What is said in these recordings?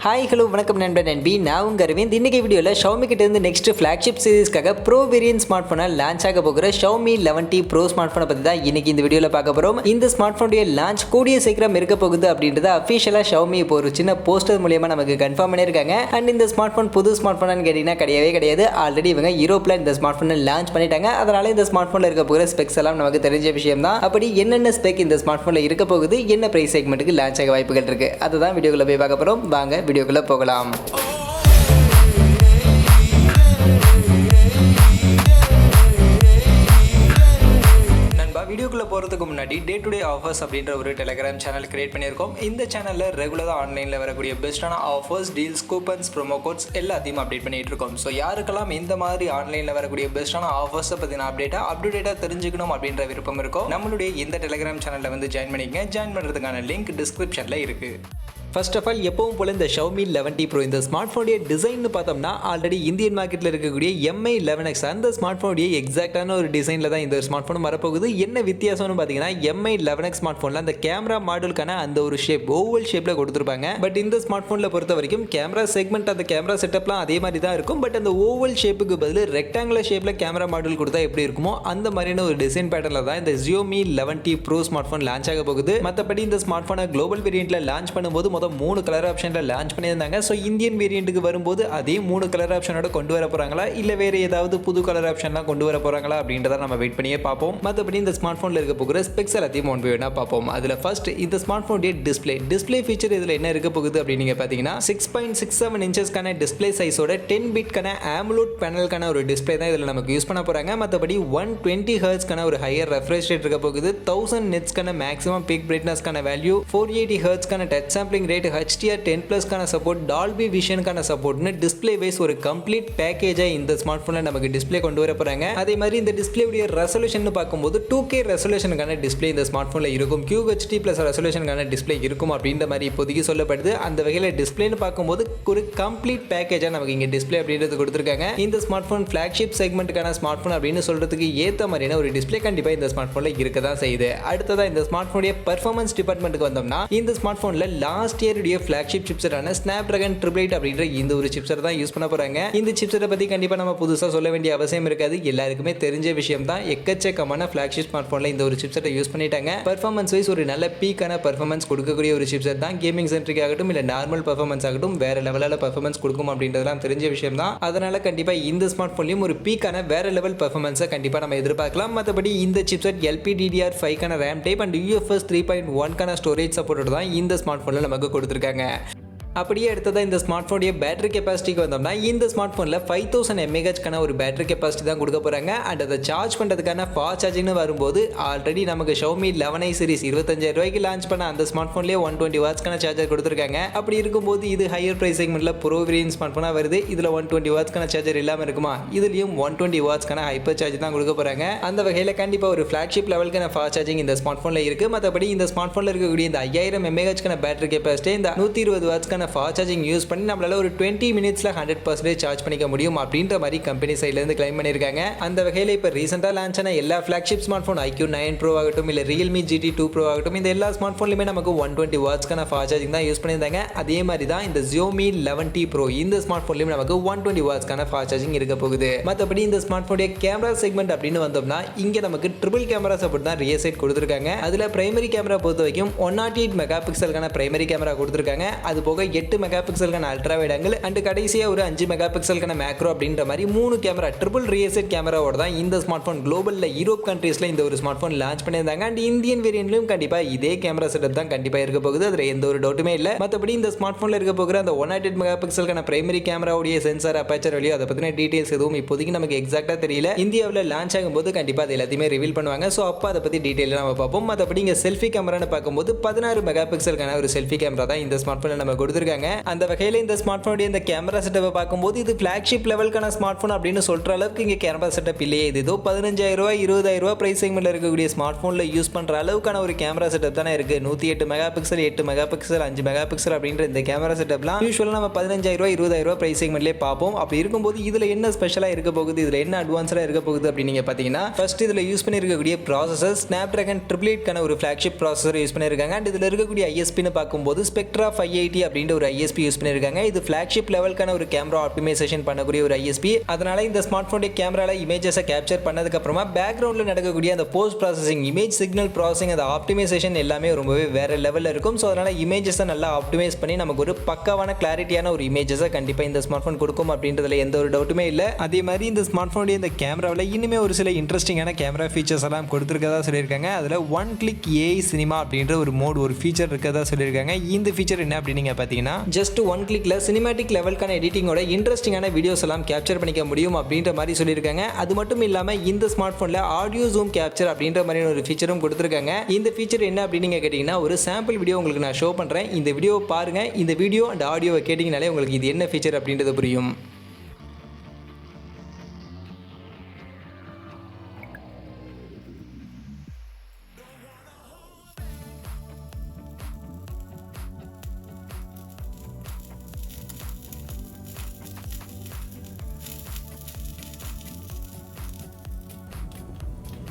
Hi hello வணக்கம் நண்பன் நண்பி நான் உங்கள் அரவிந்த். இன்றைக்கி வீடியோவில் Xiaomi கிட்ட இருந்து நெக்ஸ்ட் ஃப்ளாக்ஷிப் சீரிஸ்க்காக ப்ரோ வேரியன்ட் ஸ்மார்ட் ஃபோனை லான்ச் ஆக போகிற Xiaomi 11T ப்ரோ ஸ்மார்ட் ஃபோனை பற்றி தான் இன்றைக்கி இந்த வீடியோவில் பார்க்க போகிறோம். இந்த ஸ்மார்ட் ஃபோனுடைய லான்ச் கூடிய சீக்கிரம் இருக்க போகுது அப்படின்றத அஃபிஷியலாக Xiaomi இப்போ ஒரு சின்ன போஸ்டர் மூலியமாக நமக்கு கன்ஃபார்ம் பண்ணியிருக்காங்க. அண்ட் இந்த ஸ்மார்ட் ஃபோன் புது ஸ்மார்ட் ஃபோனான்னு கேட்டிங்கன்னா கிடையவே கிடையாது. ஆல்ரெடி இவங்க யூரோப்பில் இந்த ஸ்மார்ட் ஃபோனை லான்ச் பண்ணிட்டாங்க. அதனால் இந்த ஸ்மார்ட் ஃபோனில் இருக்க போகிற ஸ்பெக்ஸ் எல்லாம் நமக்கு தெரிஞ்ச விஷயம் தான். அப்படி என்னென்ன ஸ்பெக் இந்த ஸ்மார்ட் ஃபோனில் இருக்க போகுது, என்ன ப்ரைஸ் செக்மெண்ட்டுக்கு லான்ச் ஆக வாய்ப்புகள் இருக்குது, அதை தான் வீடியோக்குள்ளே போய் பார்க்க போகிறோம். வாங்க வீடியோக்குள்ளே போகலாம். வீடியோக்குள்ளே போகிறதுக்கு முன்னாடி டே டு டே ஆஃபர்ஸ் அப்படின்ற ஒரு டெலிகிராம் சேனல் கிரியேட் பண்ணியிருக்கோம். இந்த சேனலில் ரெகுலராக ஆன்லைனில் வரக்கூடிய பெஸ்ட்டான offers, deals, coupons, promo quotes எல்லாத்தையும் அப்டேட் பண்ணிட்டு இருக்கோம். ஸோ யாருக்கெல்லாம் இந்த மாதிரி ஆன்லைனில் வரக்கூடிய பெஸ்ட்டான ஆஃபர்ஸை பற்றின அப்டேட்டாக தெரிஞ்சுக்கணும் அப்படின்ற விருப்பம் இருக்கும், நம்மளுடைய இந்த டெலிகிராம் சேனலில் வந்து ஜாயின் பண்ணிக்கங்க. ஜாயின் பண்ணுறதுக்கான லிங்க் டிஸ்கிரிப்ஷனில் இருக்குது. ஃபர்ஸ்ட் ஆஃப் ஆல் எப்பவும் போல இந்த Xiaomi 11T Pro இந்த ஸ்மார்ட் ஃபோனுடைய டிசைன் பார்த்தோம்னா ஆல்ரெடி இந்தியன் மார்க்கெட்டில் இருக்கக்கூடிய MI 11X அந்த ஸ்மார்ட் ஃபோனுடைய எக்ஸாக்டான ஒரு டிசைனில் தான் இந்த ஸ்மார்ட் ஃபோன் வரப்போகுது. என்ன வித்தியாசம்னு பார்த்தீங்கன்னா MI 11X ஸ்மார்ட் ஃபோனில் அந்த கேமரா மாடலுக்கான அந்த ஒரு ஷேப் ஓவல் ஷேப்பில் கொடுத்துருப்பாங்க. பட் இந்த ஸ்மார்ட் ஃபோனில் பொறுத்த வரைக்கும் கேமரா செக்மெண்ட் அந்த கேமரா செட்டப்லாம் அதே மாதிரி தான் இருக்கும். பட் அந்த ஓவல் ஷேப்புக்கு பதில் ரெக்டாங்குலர் ஷேப்பில் கேமரா மாடல் கொடுத்தா எப்படி இருக்குமோ அந்த மாதிரியான ஒரு டிசைன் பேட்டர்னில் தான் இந்த Xiaomi 11T Pro smart phone launch ஆக போகுது. மற்றபடி இந்த ஸ்மார்ட் ஃபோனை குளோபல் வேரியண்ட்டில் லான்ச் பண்ணும்போது 3 கலர் ஆப்ஷனில் லான்ச் பண்ணியிருந்தாங்க. ஸோ இந்தியன் வேரியண்ட்டுக்கு வரும்போது அதே 3 கலர் ஆப்ஷனோட கொண்டு வர போகிறாங்களா, இல்லை வேறு ஏதாவது புது கலர் ஆப்ஷன்லாம் கொண்டு வர போகிறாங்களா அப்படின்றத நம்ம வெயிட் பண்ணியே பார்ப்போம். மற்றபடி இந்த ஸ்மார்ட் ஃபோனில் இருக்க போகிற ஸ்பெக்ஸ் எல்லாத்தையும் ஒன் பை ஒன்னா பார்ப்போம். அதில் ஃபர்ஸ்ட் இந்த ஸ்மார்ட் ஃபோனுடைய டிஸ்பிளே ஃபீச்சர் இதில் என்ன இருக்க போகுது அப்படின்னு நீங்கள் பார்த்தீங்கன்னா 6.67 இன்ச்சஸ்க்கான டிஸ்பிளே சைஸோட 10 பிட்கான AMOLED பேனலுக்கான ஒரு டிஸ்பிளே தான் இதில் நமக்கு யூஸ் பண்ண போகிறாங்க. மற்றபடி 120 ஹெர்ட்ஸ்க்கான ஒரு ஹையர் ரெஃப்ரெஷ் ரேட் இருக்க போகுது. 1000 நிட்ஸ்க்கான மேக்ஸிமம் பீக் பிரைட்னஸ்க்கான வேல்யூ, 480 ஹெர்ட்ஸ்க்கான டச் சாம்பிளிங் ரேட், HDR10+ கான சப்போர்ட், டால்பி விஷனுக்கான சப்போர்ட்னு டிஸ்பிளே வைஸ் ஒரு கம்ப்ளீட் பேக்கேஜா இந்த ஸ்மார்ட் ஃபோனில் நமக்கு டிஸ்பிளே கொண்டு வர போறாங்க. அதே மாதிரி இந்த டிஸ்பிளேவுடைய ரெசல்யூஷன் பார்க்கும்போது 2K ரெசல்யூஷனுக்கான டிஸ்பிளே இந்த ஸ்மார்ட் ஃபோனில் இருக்கும். QHD+ ரெசல்யூஷனுக்கான டிஸ்பிளே இருக்கும் அப்படின்ற மாதிரி இப்போதைக்கு சொல்லப்படுது. அந்த வகையில் டிஸ்பிளேன்னு பார்க்கும்போது ஒரு கம்ப்ளீட் பேக்கேஜா நமக்கு இங்கே டிஸ்பிளே அப்படின்றது கொடுத்துருக்காங்க. இந்த ஸ்மார்ட் ஃபோன் ஃபிளாக்ஷிப் செக்மெண்ட்டுக்கான ஸ்மார்ட் ஃபோன் அப்படின்னு சொல்றதுக்கு ஏற்ற மாதிரியான ஒரு டிஸ்பிளே கண்டிப்பாக இந்த ஸ்மார்ட் ஃபோனில் இருக்க தான் செய்யுது. அடுத்ததான் இந்த ஸ்மார்ட் ஃபோனுடைய பெர்ஃபார்மன்ஸ் டிபார்ட்மெண்ட்டுக்கு வந்தோம்னா இந்த ஸ்மார்ட் ஃபோனில் லாஸ்ட் இயருடைய ஃபிளாக்ஷிப் சிப்செட்டான Snapdragon 888 அப்படின்ற இந்த ஒரு சிப்செட் தான் யூஸ் பண்ண போறாங்க. இந்த சிப்செட்டை பத்தி கண்டிப்பா நம்ம புதுசா சொல்ல வேண்டிய அவசியம் இருக்காது, எல்லாருக்குமே தெரிஞ்ச விஷயம் தான். எக்கச்சக்கமான ஃபிளாக்ஷிப் ஸ்மார்ட் போன்ல இந்த ஒரு சிப்செட்டை யூஸ் பண்ணிட்டாங்க. பெர்ஃபார்மன்ஸ் வைஸ் ஒரு நல்ல பீக்கான பெர்ஃபார்மன்ஸ் கொடுக்கக்கூடிய ஒரு சிப்செட் தான். கேமிங் சென்ட்ரிக் ஆகட்டும் இல்ல நார்மல் பெர்ஃபார்மன்ஸ் ஆகட்டும் வேற லெவலால பெர்ஃபார்மன்ஸ் கொடுக்கும் அப்படின்றதெல்லாம் தெரிஞ்ச விஷயம் தான். அதனால கண்டிப்பா இந்த ஸ்மார்ட் போன்லயும் ஒரு பீக்கான வேற லெவல் பெர்ஃபார்மன்ஸை கண்டிப்பா நம்ம எதிர்பார்க்கலாம். மற்றபடி இந்த சிப்செட் LPDDR5 கான ரேம் டைப் அண்ட் UFS 3.1 கான ஸ்டோரேஜ் சப்போர்ட் தான் இந்த ஸ்மார்ட் போன்ல நமக்கு கொடுத்திருக்காங்க. அப்படியே அடுத்ததான் இந்த ஸ்மார்ட் ஃபோனுடைய பேட்டரி கெப்பாசிட்டிக்கு வந்தோம்னா இந்த ஸ்மார்ட் ஃபோனில் 5000 mAh ஒரு பேட்டரி கெப்பாசிட்டி தான் கொடுக்க போகிறாங்க. அண்ட் அதை சார்ஜ் பண்ணுறதுக்கான ஃபாஸ்ட் சார்ஜிங்னு வரும்போது ஆல்ரெடி நமக்கு Xiaomi 11i சீரிஸ் 25000 ரூபாய்க்கு லான்ச் பண்ண அந்த ஸ்மார்ட் ஃபோன்லேயே 120 வாட்ஸ்க்கான சார்ஜர் கொடுத்துருக்காங்க. அப்படி இருக்கும்போது இது ஹையர் ப்ரைஸ் செக்மெண்ட்டில் ப்ரோ வேரியன்ட் ஸ்மார்ட் ஃபோனாக வருது. இதில் 120 வாட்ஸ்க்கான சார்ஜர் இல்லாமல் இருக்குமா, இதுலேயும் 120 வாட்ஸ்க்கான ஹைப்பர் சார்ஜ் தான் கொடுக்க போகிறாங்க. அந்த வகையில் கண்டிப்பாக ஒரு ஃப்ளாக்ஷிப் லெவலுக்கான ஃபாஸ்ட் சார்ஜிங் இந்த ஸ்மார்ட் ஃபோனில் இருக்குது. மற்றபடி இந்த ஸ்மார்ட் ஃபோனில் இருக்கக்கூடிய இந்த 5000 mAh பேட்டரி கெப்பாசிட்டி இந்த 120 வாட்ஸ்க்கான ஃபாஸ்ட் சார்ஜிங் யூஸ் பண்ணி நம்மளால ஒரு 20 மினிட்ஸ்ல 100% சார்ஜ் பண்ணிக்க முடியும் அப்படின்ற மாதிரி கம்பெனி சைடுல இருந்து கிளைம் பண்ணிருக்காங்க. அந்த வகையில இப்ப ரீசெண்டா லான்ச் ஆன எல்லா flagship smart phone iQOO 9 Pro ஆகட்டும் இல்ல Realme GT 2 Pro ஆகட்டும் இந்த எல்லா ஸ்மார்ட் போன்லயுமே நமக்கு 120 வாட்ஸ்க்கான ஃபாஸ்ட் சார்ஜிங் தான் யூஸ் பண்ணியிருந்தாங்க. அதே மாதிரி தான் இந்த Xiaomi 11T Pro இந்த ஸ்மார்ட் போன்லயும் நமக்கு 120 வாட்ஸ்க்கான ஃபாஸ்ட் சார்ஜிங் இருக்க போகுது. மற்றபடி இந்த ஸ்மார்ட் போனுடைய கேமரா செக்மெண்ட் அப்படின்னு வந்தோம்னா இங்க நமக்கு ட்ரிபிள் கேமரா சப்போர்ட் தான் ரியர் சைட் கொடுத்திருக்காங்க. அதுல பிரைமரி கேமரா பொறுத்த வரைக்கும் 108 மெகா பிக்சலுக்கான பிரைமரி கேமரா கொடுத்திருக்காங்க. அது போக 8 மெகா பிக்சலுக்கான அல்ட்ரா வைட் ஆங்கிள் அண்ட் கடைசியா ஒரு 5 மெகா பிக்சலுக்கான மேக்ரோ அப்படின்ற மாதிரி 3 கேமரா ட்ரிபிள் ரியர் சைட் கேமராவோட தான் இந்த ஸ்மார்ட் போன் குளோபல்ல யூரோப் கண்ட்ரீஸ்ல இந்த ஒரு ஸ்மார்ட் போன் லான்ச் பண்ணியிருந்தாங்க. அண்ட் இந்தியன் வேரியன்ட்லயும் கண்டிப்பா இதே கேமரா செட்டப் தான் கண்டிப்பா இருக்க போகுது, அதுல எந்த ஒரு டவுட்டுமே இல்ல. மற்றபடி இந்த ஸ்மார்ட் போன்ல இருக்க போகிற அந்த 108 மெகா பிக்சலுக்கான பிரைமரி கேமராவுடைய சென்சார் அபேச்சர் வெளியோ அதை பத்தின டீடைல்ஸ் எதுவும் இப்போதைக்கு நமக்கு எக்ஸாக்டா தெரியல. இந்தியாவில் லான்ச் ஆகும்போது கண்டிப்பா அது எல்லாத்தையுமே ரிவீல் பண்ணுவாங்க. ஸோ அப்போ அதை பத்தி டீடைல் நம்ம பார்ப்போம். மற்றபடி இங்க செல்ஃபி கேமரான்னு பார்க்கும்போது 16 மெகா பிக்சலுக்கான ஒரு செல்ஃபி கேமரா தான் இந்த ஸ்மார்ட் போன்ல நம்ம கொடுத்திருக்காங்க. அந்த வகையில இந்த ஸ்மார்ட் போனுடைய இந்த கேமரா செட்டப்பை பார்க்கும்போது இது ஃபிளாக்ஷிப் லெவலுக்கான ஸ்மார்ட் ஃபோன் அப்படின்னு சொல்ற அளவுக்கு இங்கே கேமரா செட்டப் இல்லையே. இது ஏதோ 15000 ரூபாய் 20000 ரூபாய் பிரைஸ் செக்மெண்ட்ல இருக்கக்கூடிய ஸ்மார்ட் ஃபோனில் யூஸ் பண்ணுற அளவுக்கான ஒரு கேமரா செட்டப் தானே இருக்கு. 108 mega pixel 8 mega pixel 5 mega pixel அப்படின்ற இந்த கேமரா செட்டப்லாம் யூஸ்வலாக நம்ம 15000 ரூபாய் 20000 ரூபாய் பிரைஸ் செக்மெண்ட்லேயே பார்ப்போம். அப்படி இருக்கும்போது இதில் என்ன ஸ்பெஷலாக இருக்க போகுது, இதில் என்ன அட்வான்ஸாக இருக்க போகுது அப்படின்னு நீங்கள் பார்த்தீங்கன்னா ஃபர்ஸ்ட் இதில் யூஸ் பண்ணியிருக்கக்கூடிய ப்ராசஸர் Snapdragon 888 ஒரு ஃபிளாக்ஷிப் ப்ராசஸர் யூஸ் பண்ணியிருக்காங்க. அண்ட் இதில் இருக்கக்கூடிய ISP பார்க்கும்போது Spectra 580 அப்படின்ற அப்படின்ற ஒரு ஐஎஸ்பி யூஸ் பண்ணியிருக்காங்க. இது ஃபிளாக்ஷிப் லெவலுக்கான ஒரு கேமரா ஆப்டிமைசேஷன் பண்ணக்கூடிய ஒரு ஐஎஸ்பி. அதனால இந்த ஸ்மார்ட் ஃபோனுடைய கேமரால இமேஜஸை கேப்சர் பண்ணதுக்கு அப்புறமா பேக்ரவுண்டில் நடக்கக்கூடிய அந்த post processing, image signal processing, அந்த ஆப்டிமைசேஷன் எல்லாமே ரொம்பவே வேற லெவலில் இருக்கும். ஸோ அதனால இமேஜஸை நல்லா ஆப்டிமைஸ் பண்ணி நமக்கு ஒரு பக்காவான கிளாரிட்டியான ஒரு இமேஜஸை கண்டிப்பாக இந்த ஸ்மார்ட் ஃபோன் கொடுக்கும் அப்படின்றதுல எந்த ஒரு டவுட்டுமே இல்லை. அதே மாதிரி இந்த ஸ்மார்ட் ஃபோனுடைய இந்த கேமராவில் இன்னுமே ஒரு சில இன்ட்ரெஸ்டிங்கான கேமரா ஃபீச்சர்ஸ் எல்லாம் கொடுத்துருக்கதா சொல்லியிருக்காங்க. அதில் ஒன் கிளிக் ஏஐ சினிமா அப்படின்ற ஒரு மோட், ஒரு ஃபீச்சர் இருக்கதா சொல்லியிருக்காங்க. இந்த ஃபீச்சர் என்ன அப்படின்னு நீங்கள் பார்த்தீங்கன்னா, ஜஸ்ட் ஒன் கிளிக்ல சினிமேட்டிக் லெவலுக்கான எடிட்டிங்கோட இன்ட்ரெஸ்டிங்கான வீடியோஸ் எல்லாம் கேப்சர் பண்ணிக்க முடியும் அப்படின்ற மாதிரி சொல்லியிருக்காங்க. அது மட்டும் இல்லாமல் இந்த ஸ்மார்ட் ஃபோனில் ஆடியோ ஜூம் கேப்சர் அப்படின்ற மாதிரி ஒரு ஃபீச்சரும் கொடுத்துருக்காங்க. இந்த ஃபீச்சர் என்ன அப்படின்னு நீங்கள் கேட்டிங்கன்னா, ஒரு சாம்பிள் வீடியோ உங்களுக்கு நான் ஷோ பண்ணுறேன். இந்த வீடியோவை பாருங்கள். இந்த வீடியோ அண்ட் ஆடியோவை கேட்டிங்கனாலே உங்களுக்கு இது என்ன ஃபீச்சர் அப்படின்றது புரியும்.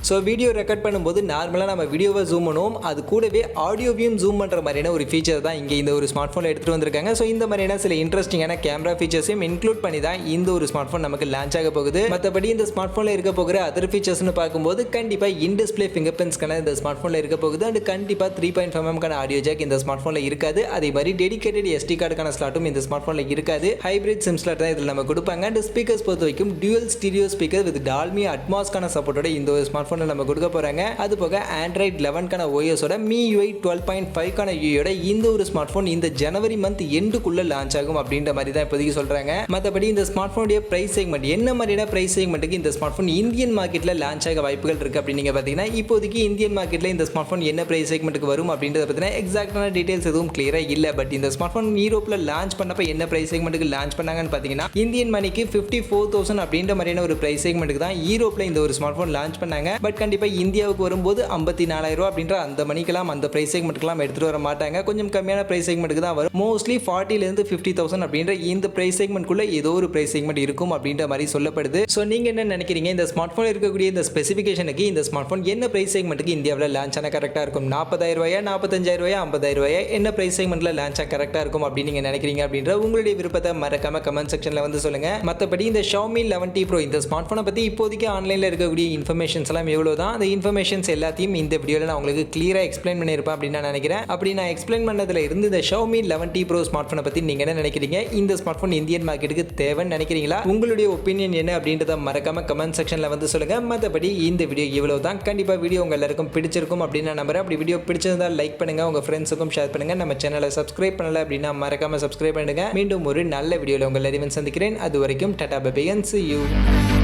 ஸோ வீடியோ ரெக்கார்ட் பண்ணும்போது நார்மலாக நம்ம வீடியோவை ஜூம் பண்ணுவோம், அது கூடவே ஆடியோவையும் ஜூம் பண்ணுற மாதிரியான ஒரு ஃபீச்சர் தான் இங்கே இந்த ஒரு ஸ்மார்ட் ஃபோனில் எடுத்துகிட்டு வந்திருக்காங்க. ஸோ இந்த மாதிரியான சில இன்ட்ரெஸ்டிங்கான கேமரா ஃபீச்சர்ஸையும் இன்க்ளூட் பண்ணி தான் இந்த ஒரு ஸ்மார்ட் ஃபோன் நமக்கு லான்ச் ஆக போகுது. மற்றபடி இந்த ஸ்மார்ட் ஃபோனில் இருக்க போகிற அதர் ஃபீச்சர்ஸ்னு பார்க்கும்போது கண்டிப்பாக இன் டிஸ்பிளே ஃபிங்கர் பிரிண்ட்ஸ்க்கான இந்த ஸ்மார்ட் ஃபோனில் இருக்க போகுது. அண்ட் கண்டிப்பாக 3.5mm ஆடியோ ஜாக் இந்த ஸ்மார்ட் ஃபோனில் இருக்காது. அதே மாதிரி டெடிகேட்டட் SD கார்டுக்கான ஸ்லாட்டும் இந்த ஸ்மார்ட் ஃபோனில் இருக்காது. ஹைப்ரிட் சிம் ஸ்லாட் தான் இதில் நம்ம கொடுப்பாங்க. அண்ட் ஸ்பீக்கர்ஸ் பொறுத்த வரைக்கும் டியூவல் ஸ்டீரியோ ஸ்பீக்கர் வித் டால்மி அட்மாஸ்க்கான சப்போர்ட்டோட இந்த ஒரு ஸ்மார்ட் ஃபோனில் நம்ம கொடுக்க போகிறாங்க. அது போக Android 11 OS ஓட MIUI 12.5 யோட இந்த ஒரு ஸ்மார்ட் ஃபோன் இந்த ஜனவரி மந்த் எண்டுக்குள்ள லான்ச் ஆகும் அப்படின்ற மாதிரி தான் இப்போதைக்கு சொல்றாங்க. மற்றபடி இந்த ஸ்மார்ட் ஃபோனுடைய பிரைஸ் செக்மெண்ட், என்ன மாதிரியான பிரைஸ் செக்மெண்ட்டுக்கு இந்த ஸ்மார்ட் ஃபோன் இந்தியன் மார்க்கெட்ல லான்ச் ஆக வாய்ப்புகள் இருக்கு அப்படின்னு நீங்க பாத்தீங்கன்னா, இப்போதைக்கு இந்தியன் மார்க்கெட்ல இந்த ஸ்மார்ட் ஃபோன் என்ன பிரைஸ் செக்மெண்ட்டுக்கு வரும் அப்படின்றத பத்தின எக்ஸாக்டான டீடைல்ஸ் எதுவும் கிளியரா இல்ல. பட் இந்த ஸ்மார்ட் ஃபோன் யூரோப்ல லான்ச் பண்ணப்ப என்ன பிரைஸ் செக்மெண்ட்டுக்கு லான்ச் பண்ணாங்கன்னு பாத்தீங்கன்னா, இந்தியன் மணிக்கு 54,000 அப்படின்ற மாதிரியான ஒரு பிரைஸ் செக்மெண்ட்டுக்கு தான் யூரோப்ல இந்த ஒரு ஸ்மார்ட் ஃபோன் லான்ச் பண்ணாங்க. பட் கண்டிப்பா இந்தியாவுக்கு வரும்போது 54,000 அப்படின்ற அந்த மணிக்கெல்லாம் அந்த பிரைஸ் செக்மெண்ட்லாம் எடுத்துட்டு வர மாட்டாங்க. கொஞ்சம் கம்மியான பிரைஸ் செக்மெண்ட்டுக்கு தான் வரும். மோஸ்ட்லி 40,000 50,000 அப்படின்ற இந்த பிரைஸ் செக்மெண்ட்குள்ள ஏதோ ஒரு பிரைஸ் செக்மெண்ட் இருக்கும் அப்படின்ற மாதிரி சொல்லப்படுது. ஸோ நீங்க என்ன நினைக்கிறீங்க? இந்த ஸ்மார்ட் ஃபோன் இருக்கக்கூடிய இந்த ஸ்பெசிஃபிகேஷனுக்கு இந்த ஸ்மார்ட் ஃபோன் என்ன பிரைஸ் செக்மெண்ட்டுக்கு இந்தியாவில் லான்ச் ஆன கரெக்டாக இருக்கும்? 40,000, 45,000, 50,000 என்ன பிரைஸ் செக்மெண்ட்ல லான்ச் ஆக கரெக்டாக இருக்கும் அப்படின்னு நீங்க நினைக்கிறீங்க அப்படின்ற உங்களுடைய விருப்பத்தை மறக்காம கமெண்ட் செக்ஷன்ல வந்து சொல்லுங்க. மற்றபடி இந்த Xiaomi 11T Pro இந்த ஸ்மார்ட் ஃபோனை பத்தி இப்போதைக்கு ஆன்லைன்ல இருக்கக்கூடிய இன்ஃபர்மேஷன்ஸ் எல்லாம் எவ்வளவுதான், அந்த இன்ஃபர்மேஷன்ஸ் எல்லாத்தையும் இந்த வீடியோவில் நான் உங்களுக்கு கிளியராக எக்ஸ்பிளைன் பண்ணியிருப்பேன் அப்படின்னு நான் நினைக்கிறேன். அப்படி நான் எக்ஸ்பிளைன் பண்ணதுல இருந்து இந்த Xiaomi 11T Pro ஸ்மார்ட் ஃபோனை பற்றி நீங்கள் என்ன நினைக்கிறீங்க? இந்த ஸ்மார்ட் ஃபோன் இந்தியன் மார்க்கெட்டுக்கு தேவைன்னு நினைக்கிறீங்களா? உங்களுடைய ஒப்பீனியன் என்ன அப்படின்றத மறக்காம கமெண்ட் செக்ஷனில் வந்து சொல்லுங்க. மற்றபடி இந்த வீடியோ இவ்வளவு தான். கண்டிப்பாக வீடியோ உங்கள் எல்லாருக்கும் பிடிச்சிருக்கும் அப்படின்னு நான் நம்புறேன். அப்படி வீடியோ பிடிச்சிருந்தால் லைக் பண்ணுங்க, உங்கள் ஃப்ரெண்ட்ஸுக்கும் ஷேர் பண்ணுங்க. நம்ம சேனலை சப்ஸ்கிரைப் பண்ணல அப்படின்னா மறக்காம சப்ஸ்கிரைப் பண்ணுங்க. மீண்டும் ஒரு நல்ல வீடியோவில் உங்கள் எல்லாரையும் சந்திக்கிறேன். அது வரைக்கும் tata bye bye and see you.